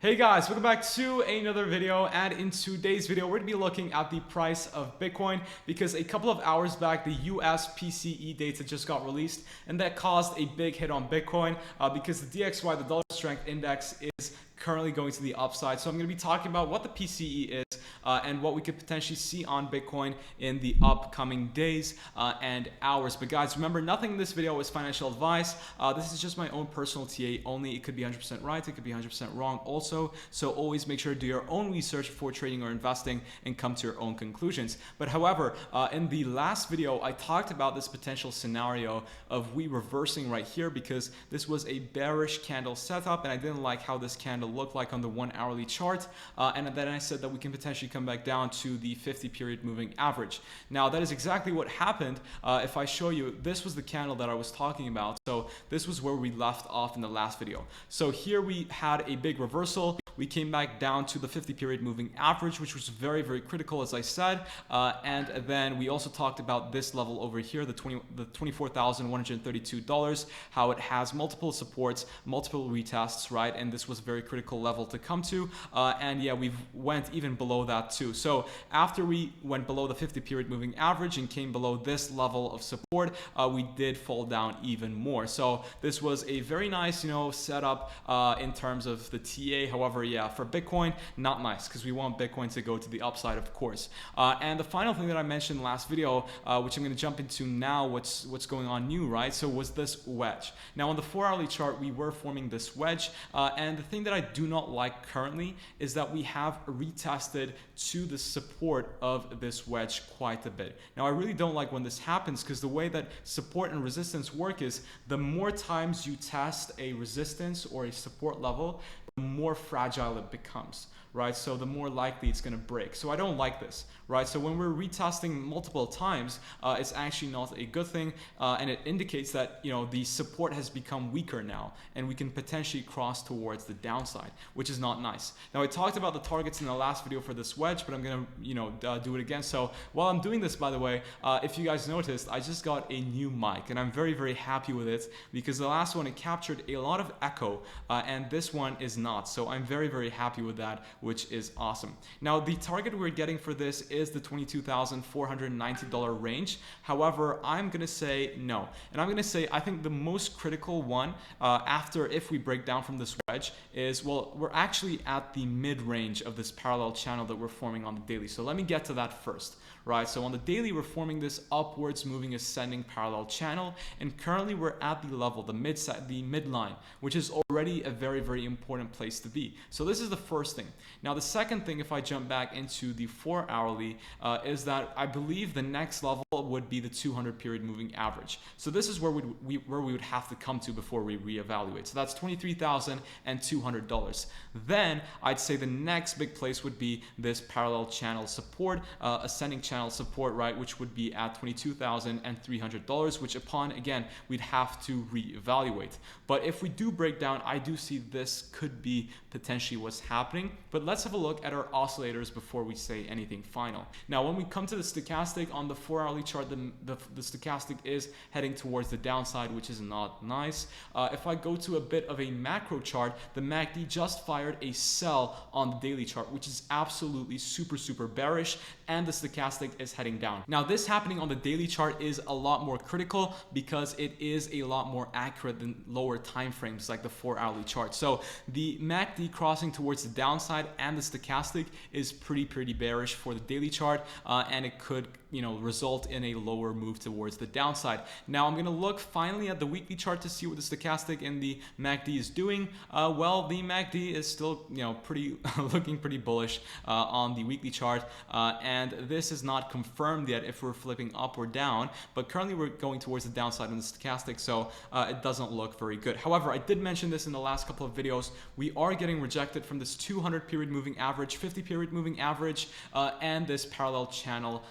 Hey guys, welcome back to another video, and in today's video we're going to be looking at the price of Bitcoin because a couple of hours back the US PCE data just got released, and that caused a big hit on Bitcoin because the DXY, the dollar strength index, is currently going to the upside. So I'm going to be talking about what the PCE is and what we could potentially see on Bitcoin in the upcoming days and hours. But guys, remember, nothing in this video is financial advice. This is just my own personal TA only. It could be 100% right, it could be 100% wrong also. So always make sure to do your own research before trading or investing and come to your own conclusions. But however, in the last video, I talked about this potential scenario of we reversing right here because this was a bearish candle setup and I didn't like how this candle looked like on the 1 hourly chart. And then I said that we can potentially come back down to the 50 period moving average. Now that is exactly what happened. If I show you, this was the candle that I was talking about. So this was where we left off in the last video. So here we had a big reversal. We came back down to the 50 period moving average, which was very, very critical, as I said. And then we also talked about this level over here, the $24,132, how it has multiple supports, multiple retests, right? And this was a very critical level to come to. And yeah, we went even below that too. So after we went below the 50 period moving average and came below this level of support, we did fall down even more. So this was a very nice, setup in terms of the TA. However, yeah, for Bitcoin, not nice because we want Bitcoin to go to the upside, of course. And the final thing that I mentioned last video, which I'm going to jump into now, what's going on new, right? So was this wedge. Now on the 4 hourly chart, we were forming this wedge. And the thing that I do not like currently is that we have retested to the support of this wedge quite a bit. Now I really don't like when this happens because the way that support and resistance work is the more times you test a resistance or a support level, the more fragile it becomes, right? So the more likely it's going to break. So I don't like this, right? So when we're retesting multiple times, it's actually not a good thing, and it indicates that the support has become weaker now, and we can potentially cross towards the downside, which is not nice. Now I talked about the targets in the last video for this wedge, but I'm going to do it again. So while I'm doing this, by the way, if you guys noticed, I just got a new mic, and I'm very, very happy with it because the last one, it captured a lot of echo, and this one is not. So I'm very, very happy with that, which is awesome. Now the target we're getting for this is the $22,490 range. However, I'm gonna say no, and I'm gonna say I think the most critical one after, if we break down from this wedge, is, well, we're actually at the mid-range of this parallel channel that we're forming on the daily. So let me get to that first, right? So on the daily, we're forming this upwards moving ascending parallel channel, and currently we're at the level, the midline, which is already a very, very important place to be. So this is the first thing. Now the second thing, if I jump back into the 4 hourly, is that I believe the next level would be the 200 period moving average. So this is where we would have to come to before we reevaluate. So that's $23,200. Then I'd say the next big place would be this parallel channel support, ascending channel support, right, which would be at $22,300, which upon, again, we'd have to reevaluate. But if we do break down, I do see this could be potentially what's happening. But let's have a look at our oscillators before we say anything final. Now when we come to the stochastic on the 4 hourly chart, the stochastic is heading towards the downside, which is not nice. If I go to a bit of a macro chart, the MACD just fired a sell on the daily chart, which is absolutely super, super bearish, and the stochastic is heading down. Now this happening on the daily chart is a lot more critical because it is a lot more accurate than lower time frames like the 4 hourly chart. So the MACD crossing towards the downside and the stochastic is pretty bearish for the daily chart, and it could result in a lower move towards the downside. Now I'm going to look finally at the weekly chart to see what the stochastic and the MACD is doing. Well, the MACD is still looking pretty bullish on the weekly chart, and this is not confirmed yet if we're flipping up or down, but currently we're going towards the downside on the stochastic, so it doesn't look very good. However, I did mention this in the last couple of videos, we are getting rejected from this 200 period moving average, 50 period moving average, and this parallel channel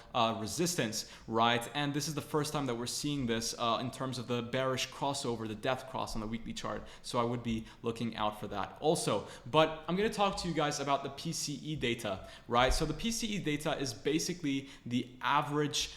resistance, right? And this is the first time that we're seeing this in terms of the bearish crossover, the death cross on the weekly chart. So I would be looking out for that also. But I'm going to talk to you guys about the PCE data, right? So the PCE data is basically the average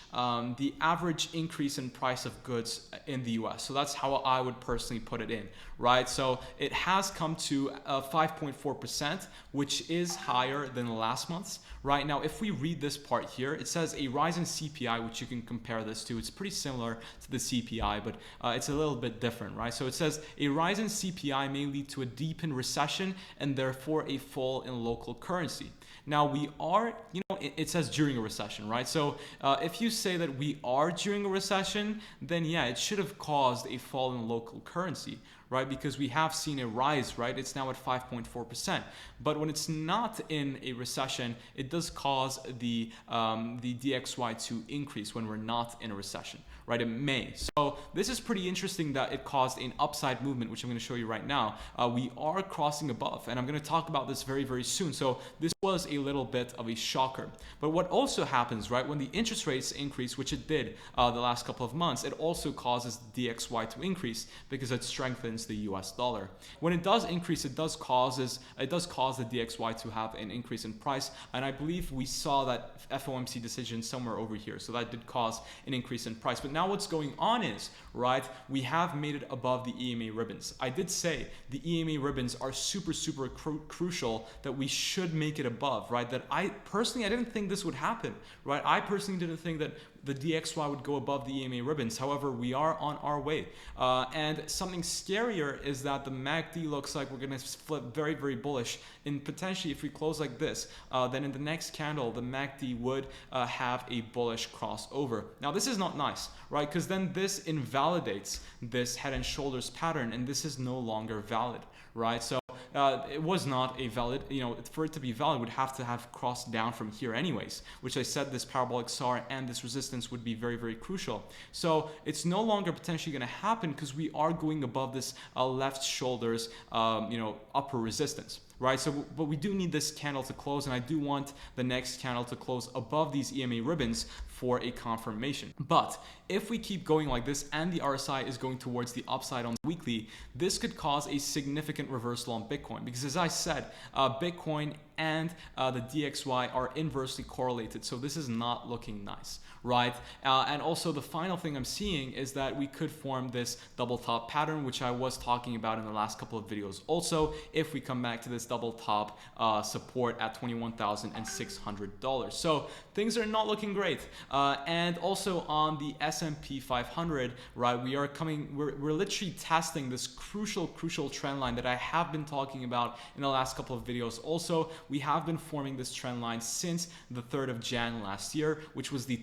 increase in price of goods in the US. So that's how I would personally put it in, right? So it has come to 5.4%, which is higher than last month's. Right now, if we read this part here, it says a rise in CPI, which you can compare this to. It's pretty similar to the CPI, but it's a little bit different, right? So it says a rise in CPI may lead to a deepened recession and therefore a fall in local currency. Now we are, it says during a recession, right? So if you say that we are during a recession, then yeah, it should have caused a fall in local currency, right? Because we have seen a rise, right? It's now at 5.4%. But when it's not in a recession, it does cause the DXY to increase when we're not in a recession, right? It may. So this is pretty interesting that it caused an upside movement, which I'm going to show you right now. We are crossing above, and I'm going to talk about this very, very soon. So this was a little bit of a shocker. But what also happens, right, when the interest rates increase, which it did the last couple of months, it also causes the DXY to increase because it strengthens the US dollar. When it does increase, it does cause the DXY to have an increase in price, and I believe we saw that FOMC decision somewhere over here, so that did cause an increase in price. But now what's going on is, right, we have made it above the EMA ribbons. I did say the EMA ribbons are super crucial, that we should make it above, right? That I didn't think this would happen, right? I personally didn't think that the DXY would go above the EMA ribbons. However, we are on our way. And something scarier is that the MACD looks like we're going to flip very, very bullish. And potentially, if we close like this, then in the next candle, the MACD would have a bullish crossover. Now, this is not nice, right? Because then this invalidates this head and shoulders pattern, and this is no longer valid, right? So it was not a valid, for it to be valid, would have to have crossed down from here anyways, which I said this parabolic SAR and this resistance would be very, very crucial. So it's no longer potentially going to happen because we are going above this left shoulders, upper resistance. Right, so but we do need this candle to close, and I do want the next candle to close above these EMA ribbons for a confirmation. But if we keep going like this and the RSI is going towards the upside on the weekly, this could cause a significant reversal on Bitcoin, because as I said, Bitcoin and the DXY are inversely correlated, so this is not looking nice, right? And also the final thing I'm seeing is that we could form this double top pattern, which I was talking about in the last couple of videos. Also, if we come back to this double top support at $21,600. So things are not looking great. And also on the S&P 500, right, we're literally testing this crucial trend line that I have been talking about in the last couple of videos. Also, we have been forming this trend line since the 3rd of Jan last year, which was the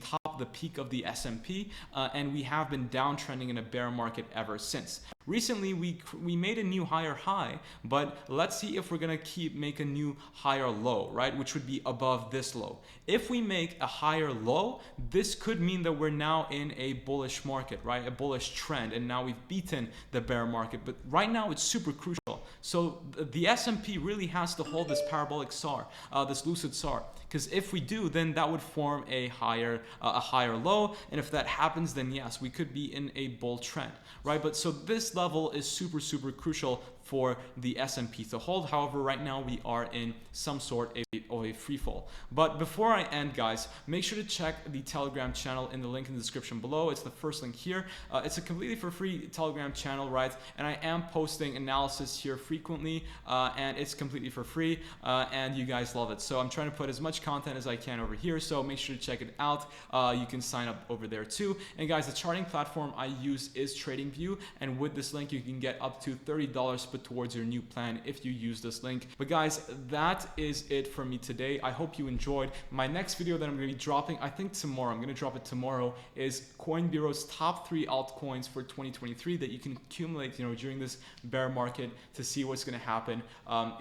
peak of the S&P, and we have been downtrending in a bear market ever since. Recently, we made a new higher high, but let's see if we're gonna make a new higher low, right? Which would be above this low. If we make a higher low, this could mean that we're now in a bullish market, right? A bullish trend, and now we've beaten the bear market. But right now, it's super crucial. So the S&P really has to hold this parabolic SAR, this lucid SAR, because if we do, then that would form a higher low, and if that happens, then yes, we could be in a bull trend, right? But so this level is super crucial for the S&P to hold. However, right now we are in some sort of a free fall. But before I end, guys, make sure to check the Telegram channel in the link in the description below. It's the first link here. It's a completely for free Telegram channel, right? And I am posting analysis here frequently, and it's completely for free, and you guys love it. So I'm trying to put as much content as I can over here, so make sure to check it out. You can sign up over there too. And guys, the charting platform I use is TradingView, and with this link you can get up to $30 put towards your new plan if you use this link. But guys, that is it for me today. I hope you enjoyed. My next video that I'm going to be dropping, I think tomorrow, I'm going to drop it tomorrow, is CoinBureau's top 3 altcoins for 2023 that you can accumulate, during this bear market to see what's going to happen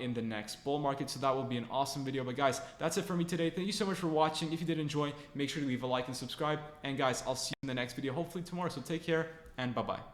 in the next bull market. So that will be an awesome video. But guys, that's it for me today. Thank you so much for watching. If you did enjoy, make sure to leave a like and subscribe. And guys, I'll see you in the next video, hopefully tomorrow. So take care and bye-bye.